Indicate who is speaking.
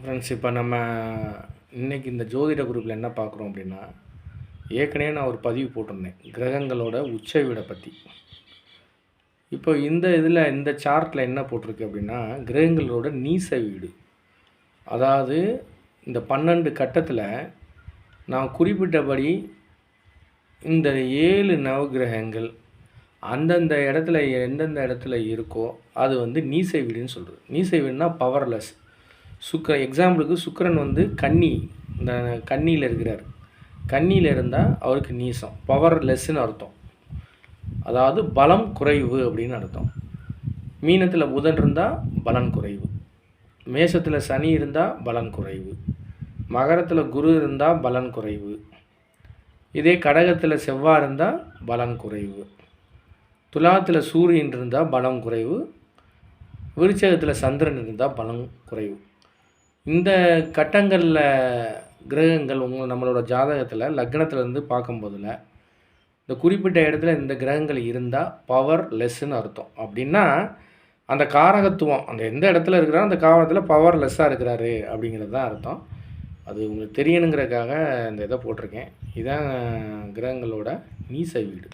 Speaker 1: Friends, இப்போ நம்ம இன்றைக்கி இந்த ஜோதிட குரூப்பில் என்ன பார்க்குறோம் அப்படின்னா, ஏற்கனவே நான் ஒரு பதிவு போட்டிருந்தேன் கிரகங்களோட உச்ச வீடை பற்றி. இப்போ இந்த இதில் இந்த சார்ட்டில் என்ன போட்டிருக்கு அப்படின்னா, கிரகங்களோட நீச வீடு. அதாவது இந்த 12 கட்டத்தில் நான் குறிப்பிட்டபடி இந்த 7 நவகிரகங்கள் அந்தந்த இடத்துல எந்தெந்த இடத்துல இருக்கோ அது வந்து நீச வீடுன்னு சொல்கிறது. நீச வீடுனா பவர்லெஸ். எக்ஸாம்பிளுக்கு சுக்கிரன் வந்து கன்னி, இந்த கன்னியில் இருக்கிறார். கன்னியில் இருந்தால் அவருக்கு நீசம், பவர்லெஸ்ன்னு அர்த்தம். அதாவது பலம் குறைவு அப்படின்னு அர்த்தம். மீனத்தில் புதன் இருந்தால் பலன் குறைவு, மேஷத்தில் சனி இருந்தால் பலன் குறைவு, மகரத்தில் குரு இருந்தால் பலன் குறைவு, இதே கடகத்தில் செவ்வாய் இருந்தால் பலன் குறைவு, துலாத்தில் சூரியன் இருந்தால் பலம் குறைவு, விருச்சகத்தில் சந்திரன் இருந்தால் பலம் குறைவு. இந்த கட்டங்களில் கிரகங்கள் நம்மளோட ஜாதகத்தில் லக்னத்திலேருந்து பார்க்கும்போதில் இந்த குறிப்பிட்ட இடத்துல இந்த கிரகங்கள் இருந்தால் பவர் லெஸ்ஸுன்னு அர்த்தம். அப்படின்னா அந்த காரகத்துவம், அந்த எந்த இடத்துல இருக்கிறாரோ அந்த காரகத்தில் பவர் லெஸ்ஸாக இருக்கிறாரு அப்படிங்கிறது தான் அர்த்தம். அது உங்களுக்கு தெரியணுங்கிறதுக்காக இந்த இதை போட்டிருக்கேன். இதுதான் கிரகங்களோட நீச வீடு.